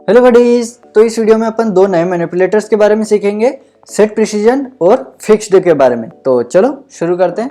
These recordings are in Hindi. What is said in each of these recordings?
Hello buddies. तो इस वीडियो में अपन दो नए मैनिपुलेटर्स के बारे में सीखेंगे, सेट प्रिसीजन और फिक्स्ड के बारे में। तो चलो शुरू करते हैं।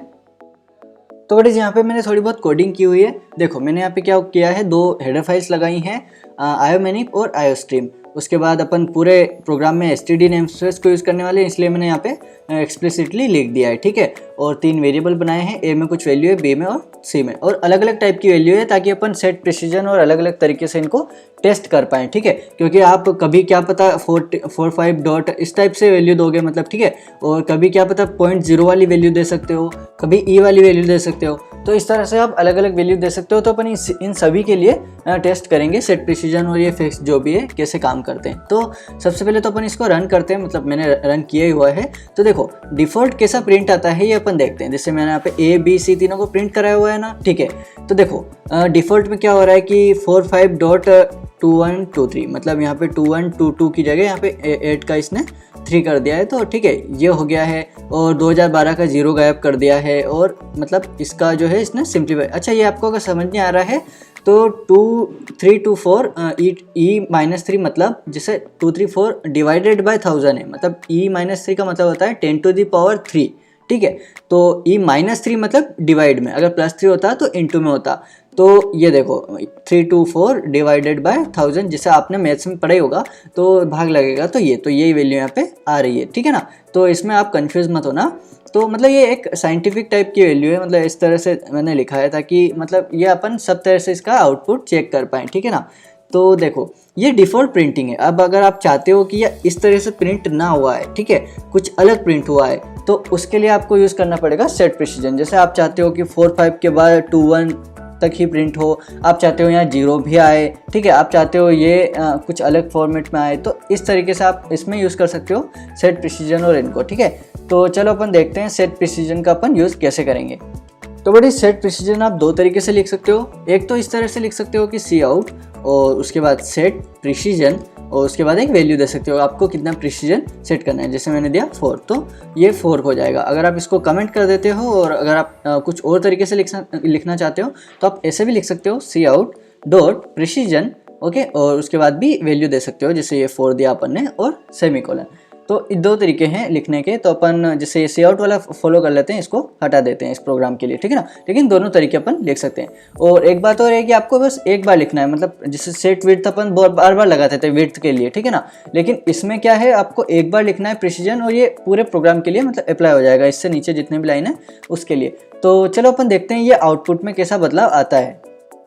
तो बडीज यहाँ पे मैंने थोड़ी बहुत कोडिंग की हुई है। देखो मैंने यहाँ पे क्या किया है, दो हेडर फाइल्स लगाई हैं, आयोमेनिक और आयोस्ट्रीम। उसके बाद अपन पूरे प्रोग्राम में एसटीडी नेमस्पेस को यूज़ करने वाले हैं, इसलिए मैंने यहाँ पे एक्सप्लिसिटली लिख दिया है, ठीक है। और तीन वेरिएबल बनाए हैं, ए में कुछ वैल्यू है, बी में और सी में, और अलग अलग टाइप की वैल्यू है ताकि अपन सेट प्रिसीजन और अलग अलग तरीके से इनको टेस्ट कर पाएँ, ठीक है। क्योंकि आप कभी क्या पता 4 डॉट इस टाइप से वैल्यू दोगे, मतलब ठीक है, और कभी क्या पता 0.0 वाली वैल्यू दे सकते हो, कभी ई वाली वैल्यू दे सकते हो। तो इस तरह से आप अलग अलग वैल्यू दे सकते हो। तो अपन इन सभी के लिए टेस्ट करेंगे सेट प्रिसीजन और ये फिक्स जो भी है कैसे काम करते हैं। तो सबसे पहले तो अपन इसको रन करते हैं, मतलब मैंने रन किया हुआ है। तो देखो डिफ़ॉल्ट कैसा प्रिंट आता है ये अपन देखते हैं। जैसे मैंने यहाँ पे ए बी सी तीनों को प्रिंट कराया हुआ है ना, ठीक है। तो देखो डिफ़ॉल्ट में क्या हो रहा है कि 45.2123, मतलब यहाँ पे 2122 की जगह यहाँ पे 8 का इसने 3 कर दिया है। तो ठीक है, ये हो गया है। और 2012 का 0 गायब कर दिया है, और मतलब इसका जो है इसने सिंप्लीफाई। अच्छा, ये आपको अगर समझ नहीं आ रहा है तो 2324 e-3, मतलब जैसे 234 डिवाइडेड बाय 1000 है, मतलब e-3 का मतलब होता है 10⁻3, ठीक है। तो e-3 मतलब डिवाइड में, अगर +3 होता तो इनटू में होता। तो ये देखो 324 डिवाइडेड बाय 1000, जैसे आपने मैथ्स में पढ़ा ही होगा, तो भाग लगेगा। तो यही वैल्यू यहाँ पे आ रही है, ठीक है ना। तो इसमें आप कंफ्यूज मत होना। तो मतलब ये एक साइंटिफिक टाइप की वैल्यू है, मतलब इस तरह से मैंने लिखा है ताकि मतलब ये अपन सब तरह से इसका आउटपुट चेक कर पाएँ, ठीक है ना। तो देखो ये डिफ़ॉल्ट प्रिंटिंग है। अब अगर आप चाहते हो कि यह इस तरह से प्रिंट ना हुआ है, ठीक है, कुछ अलग प्रिंट हुआ है, तो उसके लिए आपको यूज़ करना पड़ेगा सेट प्रिसीजन। जैसे आप चाहते हो कि 4-5 के बाद 2-1 तक ही प्रिंट हो, आप चाहते हो यहाँ 0 भी आए, ठीक है, आप चाहते हो ये कुछ अलग फॉर्मेट में आए, तो इस तरीके से आप इसमें यूज़ कर सकते हो सेट प्रिसीजन और इनको, ठीक है। तो चलो अपन देखते हैं सेट प्रिसीजन का अपन यूज़ कैसे करेंगे। तो बड़ी सेट प्रिसीजन आप दो तरीके से लिख सकते हो। एक तो इस तरह से लिख सकते हो कि सी आउट और उसके बाद सेट प्रिसीजन, और उसके बाद एक वैल्यू दे सकते हो आपको कितना प्रिसीजन सेट करना है। जैसे मैंने दिया 4, तो ये 4 हो जाएगा। अगर आप इसको कमेंट कर देते हो और अगर आप कुछ और तरीके से लिखना चाहते हो तो आप ऐसे भी लिख सकते हो, सी आउट डॉट प्रिसीजन, ओके, और उसके बाद भी वैल्यू दे सकते हो, जैसे ये 4 दिया अपन ने और सेमीकोलन। तो दो तरीके हैं लिखने के। तो अपन जैसे सी आउट वाला फॉलो कर लेते हैं, इसको हटा देते हैं इस प्रोग्राम के लिए, ठीक है ना। लेकिन दोनों तरीके अपन लिख सकते हैं। और एक बात और है कि आपको बस एक बार लिखना है, मतलब जैसे सेट विड्थ अपन बार बार लगाते थे विड्थ के लिए, ठीक है ना। लेकिन इसमें क्या है, आपको एक बार लिखना है प्रिसीजन, और ये पूरे प्रोग्राम के लिए मतलब अप्लाई हो जाएगा, इससे नीचे जितने भी लाइन है उसके लिए। तो चलो अपन देखते हैं ये आउटपुट में कैसा बदलाव आता है।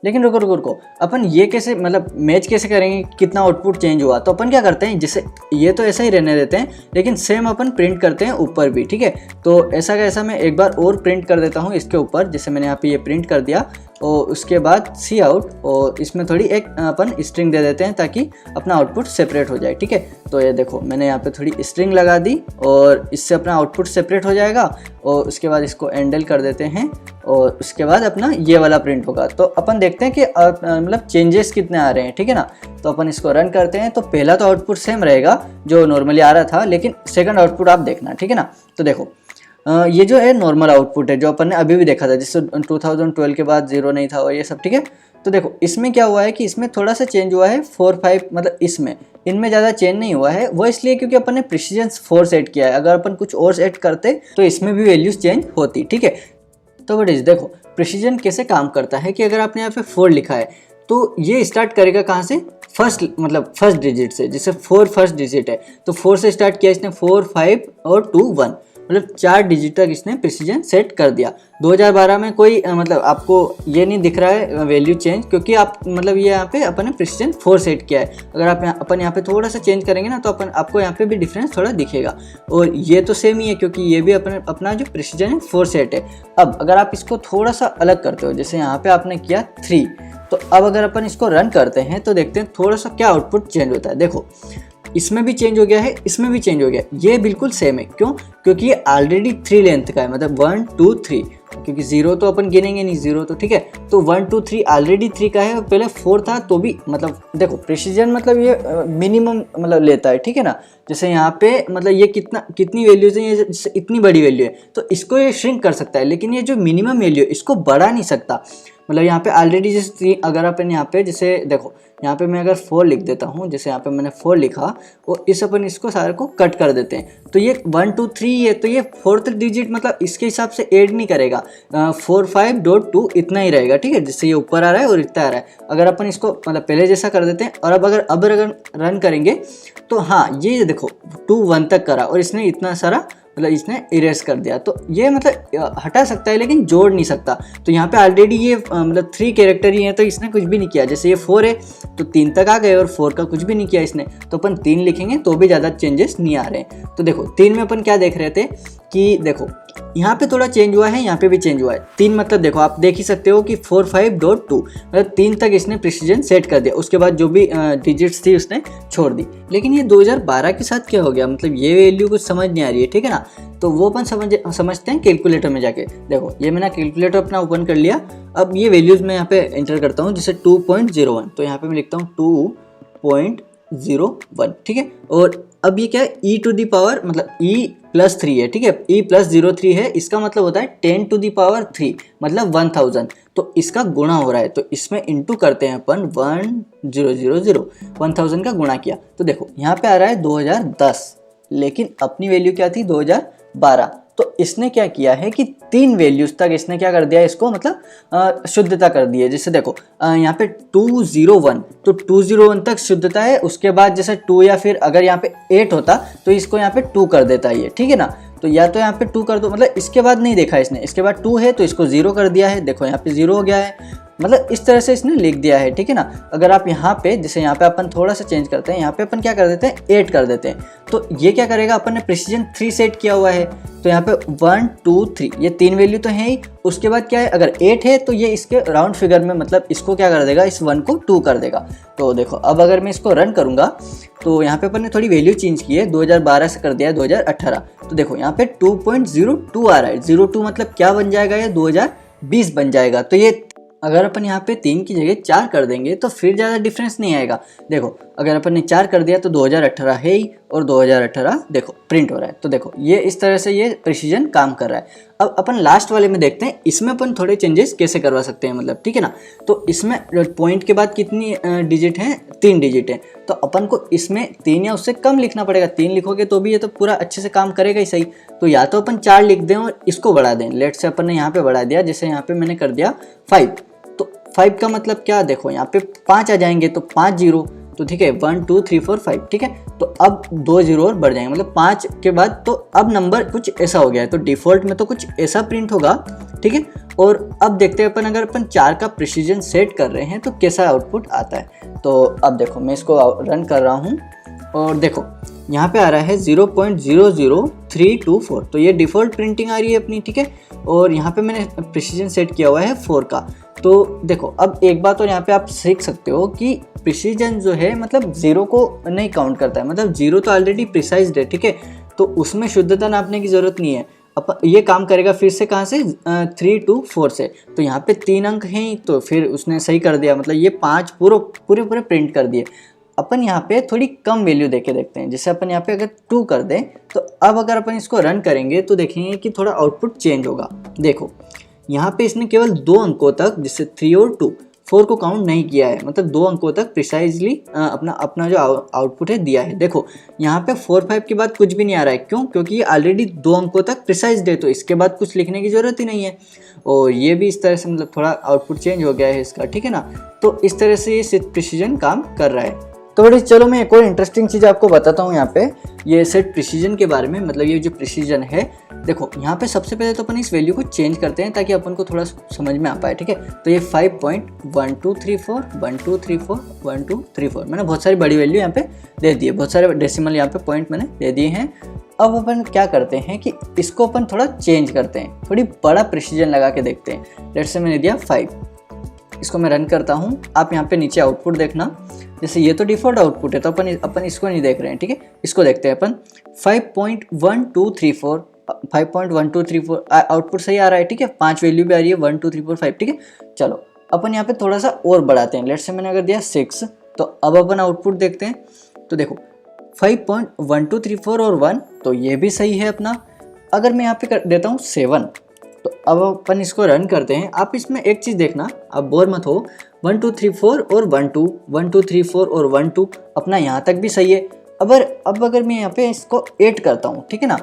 लेकिन रुको अपन ये कैसे, मतलब मैच कैसे करेंगे कितना आउटपुट चेंज हुआ। तो अपन क्या करते हैं, जैसे ये तो ऐसा ही रहने देते हैं, लेकिन सेम अपन प्रिंट करते हैं ऊपर भी, ठीक है। तो ऐसा का ऐसा मैं एक बार और प्रिंट कर देता हूँ इसके ऊपर, जैसे मैंने यहाँ पे ये प्रिंट कर दिया। और उसके बाद सी आउट, और इसमें थोड़ी एक अपन स्ट्रिंग दे देते हैं ताकि अपना आउटपुट सेपरेट हो जाए, ठीक है। तो ये देखो मैंने यहाँ पे थोड़ी स्ट्रिंग लगा दी, और इससे अपना आउटपुट सेपरेट हो जाएगा। और उसके बाद इसको एंडल कर देते हैं, और उसके बाद अपना ये वाला प्रिंट होगा। तो अपन देखते हैं कि मतलब चेंजेस कितने आ रहे हैं, ठीक है ना। तो अपन इसको रन करते हैं। तो पहला तो आउटपुट सेम रहेगा जो नॉर्मली आ रहा था, लेकिन सेकंड आउटपुट आप देखना, ठीक है ना। तो देखो ये जो है नॉर्मल आउटपुट है जो अपन ने अभी भी देखा था, जिससे 2012 के बाद 0 नहीं था और ये सब, ठीक है। तो देखो इसमें क्या हुआ है कि इसमें थोड़ा सा चेंज हुआ है 4-5, मतलब इनमें ज़्यादा चेंज नहीं हुआ है। वो इसलिए क्योंकि अपन ने प्रिसीजन 4 सेट किया है। अगर अपन कुछ और सेट करते तो इसमें भी वैल्यूज चेंज होती, ठीक है। तो बट देखो प्रिसीजन कैसे काम करता है कि अगर आपने यहाँ पे 4 लिखा है तो ये स्टार्ट करेगा कहाँ से, फर्स्ट डिजिट से। जैसे 4 फर्स्ट डिजिट है, तो 4 से स्टार्ट किया इसने, 4, 5 और 2, 1, मतलब 4 डिजिट तक इसने प्रिसीजन सेट कर दिया। 2012 में कोई मतलब आपको ये नहीं दिख रहा है वैल्यू चेंज, क्योंकि आप मतलब ये यहाँ पे अपन ने प्रिसीजन 4 सेट किया है। अगर आप अपन यहाँ पे थोड़ा सा चेंज करेंगे ना, तो आपको यहाँ पे भी डिफरेंस थोड़ा दिखेगा। और ये तो सेम ही है क्योंकि ये भी अपना जो प्रिसीजन है 4 सेट है। अब अगर आप इसको थोड़ा सा अलग करते हो, जैसे यहाँ पे आपने किया 3, तो अब अगर अपन इसको रन करते हैं तो देखते हैं थोड़ा सा क्या आउटपुट चेंज होता है। देखो इसमें भी चेंज हो गया है, इसमें भी चेंज हो गया। ये बिल्कुल सेम है, क्यों? क्योंकि ये ऑलरेडी 3 लेंथ का है, मतलब 1, 2, 3, क्योंकि 0 तो अपन गिनेंगे नहीं, 0 तो ठीक है। तो 1, 2, 3 ऑलरेडी 3 का है, पहले 4 था तो भी, मतलब देखो प्रिसीजन मतलब ये मिनिमम मतलब लेता है, ठीक है ना। जैसे यहाँ पे मतलब ये कितनी वैल्यूज है, ये इतनी बड़ी वैल्यू है तो इसको ये श्रिंक कर सकता है, लेकिन ये जो मिनिमम वैल्यू है इसको बढ़ा नहीं सकता। मतलब यहाँ पे ऑलरेडी जैसे अगर अपन यहाँ पे जैसे देखो यहाँ पे मैं अगर 4 लिख देता हूँ, जैसे यहाँ पे मैंने 4 लिखा और अपन इसको सारे को कट कर देते हैं तो ये 1 2 3 है, तो ये 4th डिजिट मतलब इसके हिसाब से ऐड नहीं करेगा, 45.2 इतना ही रहेगा, ठीक है, जिससे ये ऊपर आ रहा है और इतना आ रहा है। अगर अपन इसको मतलब पहले जैसा कर देते हैं और अब अगर रन करेंगे तो हाँ ये देखो 2 1 तक करा और इसने इतना सारा मतलब इसने इरेज कर दिया। तो ये मतलब हटा सकता है लेकिन जोड़ नहीं सकता। तो यहाँ पे ऑलरेडी ये मतलब 3 कैरेक्टर ही हैं तो इसने कुछ भी नहीं किया। जैसे ये 4 है तो 3 तक आ गए और 4 का कुछ भी नहीं किया इसने, तो अपन 3 लिखेंगे तो भी ज़्यादा चेंजेस नहीं आ रहे हैं। तो देखो 3 में अपन क्या देख रहे थे कि देखो यहाँ पे थोड़ा चेंज हुआ है, यहाँ पे भी चेंज हुआ है। 3 मतलब देखो आप देख ही सकते हो कि 45.2 मतलब 3 तक इसने प्रिसीजन सेट कर दिया, उसके बाद जो भी डिजिट्स थी उसने छोड़ दी। लेकिन ये 2012 के साथ क्या हो गया, मतलब ये वैल्यू कुछ समझ नहीं आ रही है, ठीक है ना। तो वो अपन समझते हैं कैलकुलेटर में जाके। देखो ये मैंने कैलकुलेटर अपना ओपन कर लिया। अब ये वैल्यूज़ मैं यहाँ पे एंटर करता हूँ, जैसे 2.01 तो यहाँ पे मैं लिखता हूँ 2.01, ठीक है। और अब ये क्या है, e टू दी पावर मतलब e+3 है, ठीक है, e+03 है, इसका मतलब होता है 10⁻³ मतलब 1000। तो इसका गुणा हो रहा है तो इसमें इंटू करते हैं अपन 1000 का गुणा किया तो देखो यहाँ पे आ रहा है 2010, लेकिन अपनी वैल्यू क्या थी 2012। तो इसने क्या किया है कि 3 वैल्यूज तक इसने क्या कर दिया, इसको मतलब शुद्धता कर दी है। जैसे देखो यहाँ पे 201 तो 201 तक शुद्धता है, उसके बाद जैसे 2 या फिर अगर यहाँ पे 8 होता तो इसको यहाँ पे 2 कर देता है ये, ठीक है ना। तो या तो यहाँ पे 2 कर दो, मतलब इसके बाद नहीं देखा इसने, इसके बाद 2 है तो इसको 0 कर दिया है, देखो यहाँ पे 0 हो गया है, मतलब इस तरह से इसने लिख दिया है, ठीक है ना। अगर आप यहाँ पे जैसे यहाँ पे अपन थोड़ा सा चेंज करते हैं, यहाँ पे अपन क्या कर देते हैं 8 कर देते हैं, तो ये क्या करेगा, अपन ने प्रिसीजन 3 सेट किया हुआ है तो यहाँ पे 1 2 3 ये 3 वैल्यू तो है ही। उसके बाद क्या है, अगर 8 है तो ये इसके राउंड फिगर में मतलब इसको क्या कर देगा, इस 1 को 2 कर देगा। तो देखो अब अगर मैं इसको रन करूँगा तो यहाँ पे अपन ने थोड़ी वैल्यू चेंज की है, 2012 से कर दिया है 2018। तो देखो यहाँ पे 2.02 आ रहा है, 02 मतलब क्या बन जाएगा, ये 2020 बन जाएगा। तो ये अगर अपन यहाँ पे 3 की जगह 4 कर देंगे तो फिर ज़्यादा डिफरेंस नहीं आएगा। देखो अगर अपन ने 4 कर दिया तो 2018 है ही और 2018 देखो प्रिंट हो रहा है। तो देखो ये इस तरह से ये प्रिसीजन काम कर रहा है। अब अपन लास्ट वाले में देखते हैं इसमें अपन थोड़े चेंजेस कैसे करवा सकते हैं, मतलब ठीक है ना। तो इसमें पॉइंट के बाद कितनी डिजिट हैं, 3 डिजिट हैं, तो अपन को इसमें 3 या उससे कम लिखना पड़ेगा। 3 लिखोगे तो भी ये तो पूरा अच्छे से काम करेगा ही सही। तो या तो अपन 4 लिख दें और इसको बढ़ा दें, लेट से अपन ने यहाँ पे बढ़ा दिया, जैसे यहाँ पे मैंने कर दिया 5, तो 5 का मतलब क्या, देखो यहाँ पे 5 आ जाएंगे तो 5 0, तो ठीक है 1 2 3 4 5, ठीक है। तो अब 2 0 और बढ़ जाएंगे, मतलब 5 के बाद तो अब नंबर कुछ ऐसा हो गया है। तो डिफ़ॉल्ट में तो कुछ ऐसा प्रिंट होगा, ठीक है। और अब देखते हैं अपन अगर अपन 4 का प्रिसीजन सेट कर रहे हैं तो कैसा आउटपुट आता है। तो अब देखो मैं इसको रन कर रहा हूँ और देखो यहाँ पे आ रहा है 0.00324, तो ये डिफ़ॉल्ट प्रिंटिंग आ रही है अपनी, ठीक है। और यहाँ पे मैंने प्रिसीजन सेट किया हुआ है 4 का। तो देखो अब एक बात और यहाँ पे आप सीख सकते हो कि प्रिसीजन जो है मतलब 0 को नहीं काउंट करता है, मतलब 0 तो ऑलरेडी प्रिसाइज्ड है, ठीक है। तो उसमें शुद्धता नापने की ज़रूरत नहीं है। अब ये काम करेगा फिर से कहाँ से, 3 to 4 से। तो यहाँ पे 3 अंक हैं तो फिर उसने सही कर दिया, मतलब ये 5 पूरे प्रिंट कर दिए। अपन यहाँ पे थोड़ी कम वैल्यू देके देखते हैं, जैसे अपन यहाँ पे अगर 2 कर दें तो अब अगर अपन इसको रन करेंगे तो देखेंगे कि थोड़ा आउटपुट चेंज होगा। देखो यहाँ पे इसने केवल 2 अंकों तक, जैसे 3 और 2, 4 को काउंट नहीं किया है, मतलब 2 अंकों तक प्रिसाइजली अपना जो आउटपुट है दिया है। देखो यहाँ पे 4 5 के बाद कुछ भी नहीं आ रहा है, क्यों, क्योंकि ये ऑलरेडी 2 अंकों तक प्रिसाइज्ड है, तो इसके बाद कुछ लिखने की ज़रूरत ही नहीं है। और ये भी इस तरह से मतलब थोड़ा आउटपुट चेंज हो गया है इसका, ठीक है ना। तो इस तरह से ये सेट प्रिसीजन काम कर रहा है। तो बड़ी चलो मैं एक और इंटरेस्टिंग चीज़ आपको बताता हूँ यहाँ पे ये सेट प्रिसीजन के बारे में, मतलब ये जो प्रिसीजन है। देखो यहाँ पे सबसे पहले तो अपन इस वैल्यू को चेंज करते हैं ताकि अपन को थोड़ा समझ में आ पाए, ठीक है। तो ये 5.1234 1234 1234 मैंने बहुत सारी बड़ी वैल्यू यहाँ पे दे दी है, बहुत सारे डेसिमल यहाँ पे पॉइंट मैंने दे दिए हैं। अब अपन क्या करते हैं कि इसको अपन थोड़ा चेंज करते हैं, थोड़ी बड़ा प्रिसीजन लगा के देखते हैं। लेट्स से मैंने दिया 5, इसको मैं रन करता हूँ। आप यहाँ पे नीचे आउटपुट देखना, जैसे ये तो डिफ़ॉल्ट आउटपुट है तो अपन इसको नहीं देख रहे हैं, ठीक है। इसको देखते हैं अपन 5.1234 5.1234 आउटपुट सही आ रहा है, ठीक है। 5 वैल्यू भी आ रही है, 1 2 3 4 5, ठीक है। चलो अपन यहाँ पे थोड़ा सा और बढ़ाते हैं, लेट्स से मैंने अगर दिया 6, तो अब अपन आउटपुट देखते हैं। तो देखो 5.1234 और 1, तो ये भी सही है अपना। अगर मैं यहाँ पे कर देता हूँ 7, तो अब अपन इसको रन करते हैं। आप इसमें एक चीज़ देखना, आप बोर मत हो, 1 2 3 4 और 1 2 1 2 3 4 और 1 2 अपना यहाँ तक भी सही है। अब अगर मैं यहाँ पे इसको 8 करता हूँ, ठीक है ना,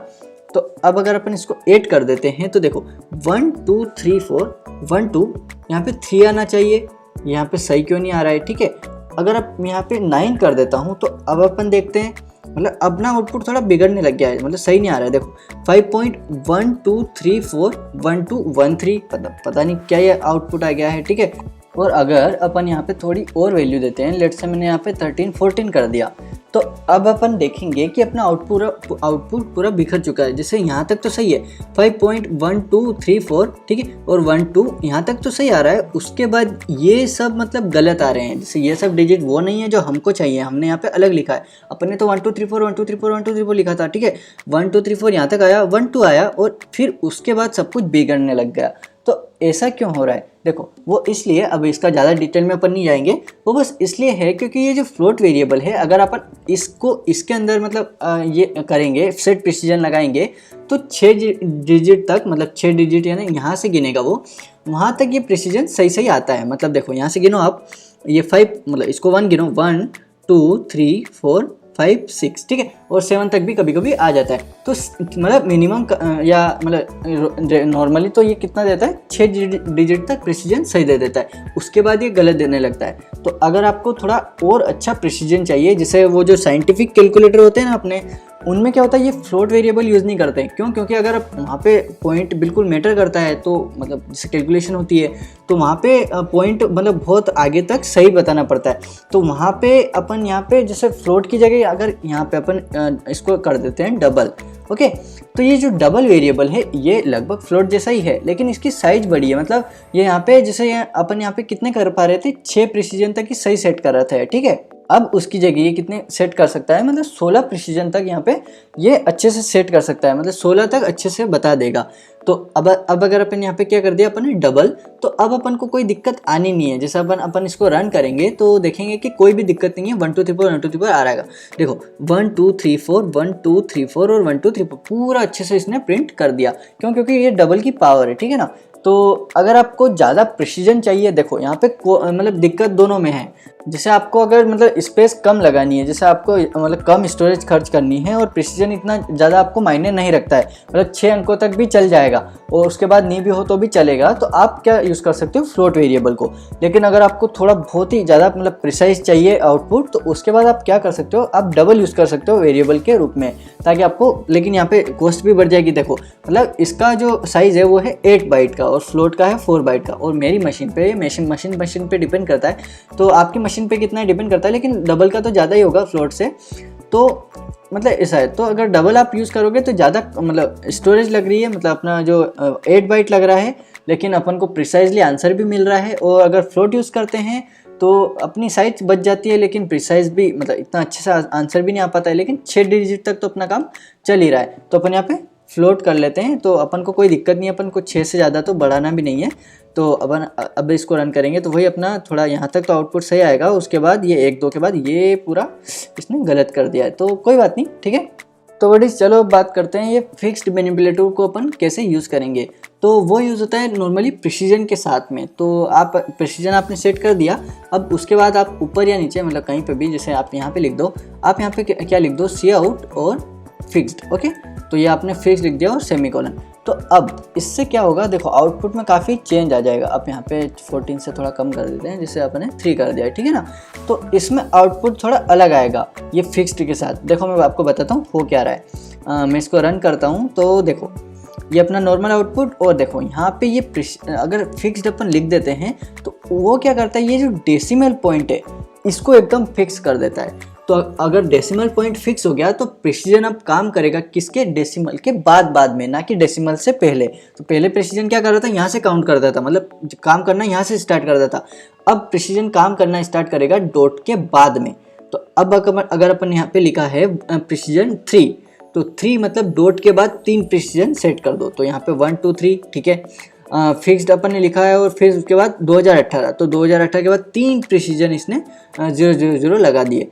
तो अब अगर अपन इसको 8 कर देते हैं तो देखो 1 2 3 4 1 2 यहाँ पे 3 आना चाहिए, यहाँ पे सही क्यों नहीं आ रहा है, ठीक है। अगर आप यहाँ पे 9 कर देता हूँ तो अब अपन देखते हैं, मतलब अब ना आउटपुट थोड़ा बिगड़ने लग गया है, मतलब सही नहीं आ रहा है। देखो 5.1234 1213 पता नहीं क्या ये आउटपुट आ गया है, ठीक है। और अगर अपन यहाँ पे थोड़ी और वैल्यू देते हैं, लेट से मैंने यहाँ पे 13 14 कर दिया, तो अब अपन देखेंगे कि अपना आउटपुट पूरा बिखर चुका है। जैसे यहाँ तक तो सही है 5.1234, ठीक है, और 1 2 यहाँ तक तो सही आ रहा है, उसके बाद ये सब मतलब गलत आ रहे हैं। जैसे ये सब डिजिट वो नहीं है जो हमको चाहिए, हमने यहाँ पे अलग लिखा है। अपन ने तो 1 2 3 4 1 2 3 4 1 2 3 4 लिखा था, ठीक है। 1 2 3 4 यहाँ तक आया, 1 2 आया और फिर उसके बाद सब कुछ बिगड़ने लग गया। तो ऐसा क्यों हो रहा है? देखो वो इसलिए, अब इसका ज़्यादा डिटेल में अपन नहीं जाएंगे, वो बस इसलिए है क्योंकि ये जो फ्लोट वेरिएबल है, अगर अपन इसको इसके अंदर मतलब ये करेंगे, सेट प्रिसीजन लगाएंगे, तो 6 डिजिट तक, मतलब 6 डिजिट यानी यहाँ से गिनेगा वो, वहाँ तक ये प्रिसीजन सही आता है। मतलब देखो यहाँ से गिनो आप, ये 5, मतलब इसको 1 गिनो, 1 2 3 4 5 6, ठीक है, और 7 तक भी कभी कभी आ जाता है। तो मतलब मिनिमम या मतलब नॉर्मली तो ये कितना देता है, 6 डिजिट तक प्रिसीजन सही दे देता है, उसके बाद ये गलत देने लगता है। तो अगर आपको थोड़ा और अच्छा प्रिसीजन चाहिए, जैसे वो जो साइंटिफिक कैलकुलेटर होते हैं ना अपने, उनमें क्या होता है, ये फ्लोट वेरिएबल यूज़ नहीं करते हैं। क्यों? क्योंकि अगर वहाँ पे पॉइंट बिल्कुल मैटर करता है, तो मतलब जैसे कैलकुलेशन होती है तो वहाँ पे पॉइंट मतलब बहुत आगे तक सही बताना पड़ता है। तो वहाँ पे अपन यहाँ पे जैसे फ्लोट की जगह अगर यहाँ पे अपन इसको कर देते हैं डबल, ओके, तो ये जो डबल वेरिएबल है ये लगभग फ्लोट जैसा ही है, लेकिन इसकी साइज बड़ी है। मतलब ये यहाँ पे जैसे अपन यहाँ पे कितने कर पा रहे थे, 6 प्रिसीजन तक ही सही सेट कर रहा था, ठीक है। अब उसकी जगह ये कितने सेट कर सकता है, मतलब 16 प्रिसीजन तक यहाँ पे ये अच्छे से सेट कर सकता है, मतलब 16 तक अच्छे से बता देगा। तो अब अगर अपन यहाँ पे क्या कर दिया अपन ने डबल, तो अब अपन को कोई दिक्कत आनी नहीं है। जैसे अपन इसको रन करेंगे तो देखेंगे कि कोई भी दिक्कत नहीं है, 1 2 3 4 1 2 3 4 आ रहेगा। देखो 1 2 3 4 1 2 3 4 और 1 2 3 4 पूरा अच्छे से इसने प्रिंट कर दिया। क्यों? क्योंकि ये डबल की पावर है, ठीक है ना। तो अगर आपको ज़्यादा प्रिसीजन चाहिए, देखो यहाँ पे मतलब दिक्कत दोनों में है। जैसे आपको अगर मतलब स्पेस कम लगानी है, जैसे आपको मतलब कम स्टोरेज खर्च करनी है और प्रिसीजन इतना ज़्यादा आपको मायने नहीं रखता है, मतलब 6 अंकों तक भी चल जाएगा और उसके बाद नहीं भी हो तो भी चलेगा, तो आप क्या यूज़ कर सकते हो, फ्लोट वेरिएबल को। लेकिन अगर आपको थोड़ा बहुत ही ज़्यादा मतलब प्रिसाइज चाहिए आउटपुट, तो उसके बाद आप क्या कर सकते हो, आप डबल यूज़ कर सकते हो वेरिएबल के रूप में, ताकि आपको, लेकिन यहाँ पे कॉस्ट भी बढ़ जाएगी। देखो मतलब इसका जो साइज़ है वो है 8 बाइट का और फ्लोट का है 4 बाइट का, और मेरी मशीन पे मशीन पे डिपेंड करता है, तो आपकी मशीन पे कितना डिपेंड करता है, लेकिन डबल का तो ज़्यादा ही होगा फ्लोट से। तो मतलब ऐसा है, तो अगर डबल आप यूज़ करोगे तो ज़्यादा मतलब स्टोरेज लग रही है, मतलब अपना जो 8 बाइट लग रहा है, लेकिन अपन को प्रिसाइजली आंसर भी मिल रहा है। और अगर फ्लोट यूज़ करते हैं तो अपनी साइज बच जाती है, लेकिन प्रिसाइज भी मतलब इतना अच्छे से आंसर भी नहीं आ पाता है, लेकिन 6 डिजिट तक तो अपना काम चल ही रहा है। तो अपन यहाँ पे फ्लोट कर लेते हैं, तो अपन को कोई दिक्कत नहीं है, अपन को 6 से ज़्यादा तो बढ़ाना भी नहीं है। तो अपन अब इसको रन करेंगे तो वही अपना थोड़ा यहाँ तक तो आउटपुट सही आएगा, उसके बाद ये 1 2 के बाद ये पूरा इसने गलत कर दिया है, तो कोई बात नहीं, ठीक है। तो बडीज चलो बात करते हैं ये फिक्स्ड मैनिपुलेटर को अपन कैसे यूज़ करेंगे। तो वो यूज़ होता है नॉर्मली प्रिसीजन के साथ में। तो आप प्रिसीजन आपने सेट कर दिया, अब उसके बाद आप ऊपर या नीचे मतलब कहीं पे भी, जैसे आप यहाँ पे लिख दो, आप यहाँ पे क्या लिख दो, सी आउट और फिक्स्ड, ओके। तो ये आपने फिक्स लिख दिया और सेमीकोलन। तो अब इससे क्या होगा, देखो आउटपुट में काफ़ी चेंज आ जाएगा। आप यहाँ पे 14 से थोड़ा कम कर देते हैं, जैसे आपने 3 कर दिया, ठीक है ना। तो इसमें आउटपुट थोड़ा अलग आएगा ये फिक्स्ड के साथ। देखो मैं आपको बताता हूँ हो क्या रहा है। मैं इसको रन करता हूँ तो देखो ये अपना नॉर्मल आउटपुट, और देखो यहाँ पे ये अगर फिक्स्ड अपन लिख देते हैं तो वो क्या करता है, ये जो डेसिमल पॉइंट है इसको एकदम फिक्स कर देता है। तो अगर डेसिमल पॉइंट फिक्स हो गया तो प्रिसीजन अब काम करेगा किसके, डेसिमल के बाद में, ना कि डेसिमल से पहले। तो पहले प्रिसीजन क्या कर रहा था, यहाँ से काउंट करता था, मतलब काम करना यहाँ से स्टार्ट करता था। अब प्रिसीजन काम करना स्टार्ट करेगा डॉट के बाद में। तो अब अगर अपन यहाँ पे लिखा है प्रिसीजन 3, तो 3 मतलब डॉट के बाद 3 प्रिसीजन सेट कर दो। तो यहाँ पे 1 2 3, ठीक है। फिक्स्ड अपन ने लिखा है और फिर उसके बाद 2018, तो 2018 के बाद 3 प्रिसीजन इसने 000 लगा दिए।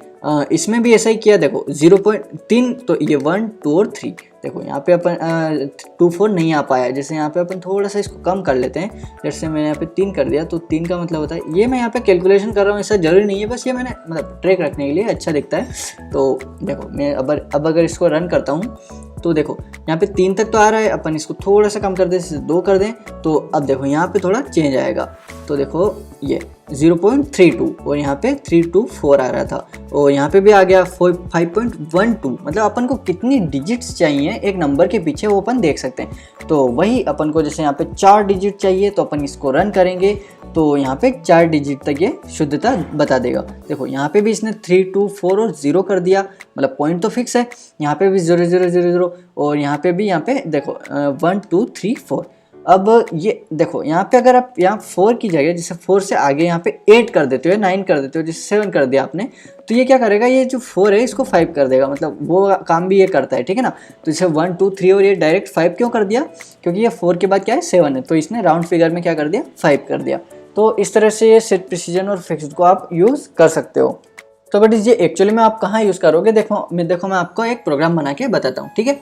इसमें भी ऐसा ही किया, देखो 0.3, तो ये 1 2 और 3, देखो यहाँ पे अपन 2 4 नहीं आ पाया, जैसे यहाँ पे अपन थोड़ा सा इसको कम कर लेते हैं, जैसे मैंने यहाँ पे 3 कर दिया, तो 3 का मतलब होता है, ये मैं यहाँ पे कैलकुलेशन कर रहा हूँ, ऐसा जरूरी नहीं है, बस ये मैंने मतलब ट्रैक रखने के लिए अच्छा दिखता है। तो देखो मैं अब अगर इसको रन करता हूँ तो देखो यहाँ पे 3 तक तो आ रहा है, अपन इसको थोड़ा सा कम कर दें, जैसे 2 कर दें, तो अब देखो यहाँ पे थोड़ा चेंज आएगा, तो देखो ये 0.32 और यहाँ पे 324 आ रहा था, और यहाँ पे भी आ गया 5.12, मतलब अपन को कितनी डिजिट्स चाहिए एक नंबर के पीछे वो अपन देख सकते हैं। तो वही अपन को जैसे यहाँ पे 4 डिजिट चाहिए, तो अपन इसको रन करेंगे तो यहाँ पे 4 डिजिट तक ये शुद्धता बता देगा। देखो यहाँ पे भी इसने 3 2 4 और 0 कर दिया, मतलब पॉइंट तो फिक्स है, यहाँ पे भी 0 0 0 0 और यहाँ पे भी, यहाँ पे देखो 1 2 3 4। अब ये देखो यहाँ पे अगर आप यहाँ 4 की जगह जैसे 4 से आगे यहाँ पे 8 कर देते हो, 9 कर देते हो, जैसे 7 कर दिया आपने, तो ये क्या करेगा, ये जो 4 है इसको 5 कर देगा, मतलब वो काम भी ये करता है, ठीक है ना। तो जैसे 1 2 3 और ये डायरेक्ट 5 क्यों कर दिया, क्योंकि ये 4 के बाद क्या है 7 है, तो इसने राउंड फिगर में क्या कर दिया 5 कर दिया। तो इस तरह से ये सेट प्रिसीजन और फिक्स्ड को आप यूज़ कर सकते हो। तो बट ये एक्चुअली में आप कहाँ यूज़ करोगे, देखो मैं आपको एक प्रोग्राम बना के बताता हूँ, ठीक है।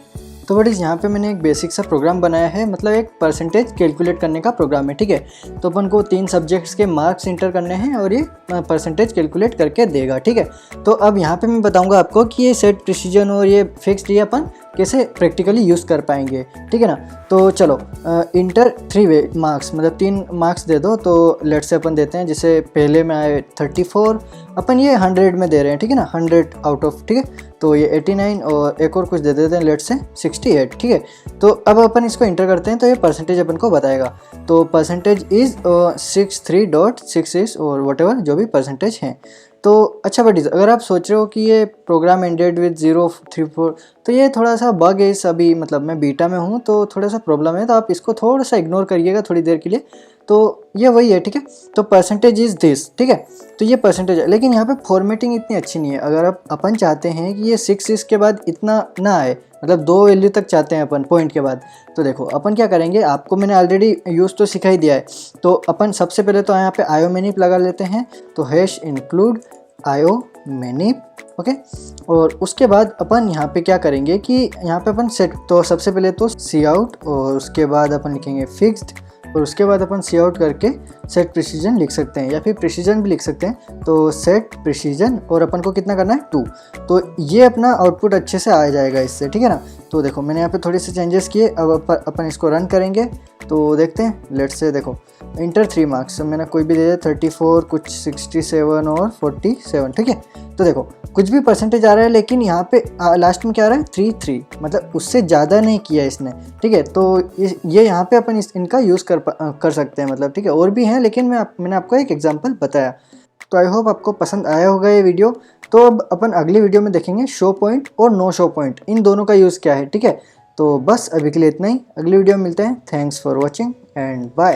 तो बट यहाँ पे मैंने एक बेसिक सा प्रोग्राम बनाया है, मतलब एक परसेंटेज कैलकुलेट करने का प्रोग्राम है, ठीक है। तो अपन को 3 सब्जेक्ट्स के मार्क्स इंटर करने हैं और ये परसेंटेज कैलकुलेट करके देगा, ठीक है। तो अब यहाँ पे मैं बताऊँगा आपको कि ये सेट प्रिसीजन और ये फिक्स्ड ये अपन कैसे प्रैक्टिकली यूज़ कर पाएंगे, ठीक है ना। तो चलो इंटर 3 मार्क्स, मतलब 3 मार्क्स दे दो, तो लेट से अपन देते हैं, जैसे पहले में आए 34, अपन ये 100 में दे रहे हैं, ठीक है ना, 100 आउट ऑफ, ठीक है। तो ये 89 और एक और कुछ दे देते हैं, लेट से 68, ठीक है। तो अब अपन इसको इंटर करते हैं तो ये परसेंटेज अपन को बताएगा। तो परसेंटेज इज़ 63.66 और वटेवर जो भी परसेंटेज हैं। तो अच्छा बट अगर आप सोच रहे हो कि ये प्रोग्राम एंडेड विद 034, तो ये थोड़ा सा बग है इस, अभी मतलब मैं बीटा में हूँ तो थोड़ा सा प्रॉब्लम है, तो आप इसको थोड़ा सा इग्नोर करिएगा थोड़ी देर के लिए। तो ये वही है, ठीक है। तो परसेंटेज इज़ दिस, ठीक है। तो ये परसेंटेज है, लेकिन यहाँ पे फॉर्मेटिंग इतनी अच्छी नहीं है। अगर आप अपन चाहते हैं कि ये 6 इसके बाद इतना ना आए, मतलब 2 वैल्यू तक चाहते हैं अपन पॉइंट के बाद, तो देखो अपन क्या करेंगे, आपको मैंने ऑलरेडी यूज़ तो सिखा ही दिया है। तो अपन सबसे पहले तो यहाँ पे आयो मैनिप लगा लेते हैं, तो हैश इंक्लूड आयो मैनिप, ओके। और उसके बाद अपन यहाँ पे क्या करेंगे कि यहाँ पे अपन सेट, तो सबसे पहले तो सी आउट और उसके बाद अपन लिखेंगे फिक्स्ड, और उसके बाद अपन सी आउट करके सेट प्रिसीजन लिख सकते हैं, या फिर प्रिसीजन भी लिख सकते हैं। तो सेट प्रिसीजन और अपन को कितना करना है 2, तो ये अपना आउटपुट अच्छे से आ जाएगा इससे, ठीक है ना। तो देखो मैंने यहाँ पे थोड़े से चेंजेस किए, अब अपन इसको रन करेंगे तो देखते हैं। लेट्स से देखो इंटर 3 मार्क्स, मैंने कोई भी दे दिया 34, कुछ 67 और 47, ठीक है। तो देखो कुछ भी परसेंटेज आ रहा है, लेकिन यहाँ पे लास्ट में क्या आ रहा है 3 मतलब उससे ज़्यादा नहीं किया इसने, ठीक है। तो ये यहाँ पे अपन इनका यूज़ कर सकते हैं, मतलब ठीक है। और भी हैं, लेकिन मैंने आपको एक एग्जांपल बताया। तो आई होप आपको पसंद आया होगा ये वीडियो। तो अब अपन अगली वीडियो में देखेंगे शो पॉइंट और नो शो पॉइंट, इन दोनों का यूज़ क्या है, ठीक है। तो बस अभी के लिए इतना ही, अगली वीडियो में मिलते हैं। Thanks for watching and bye.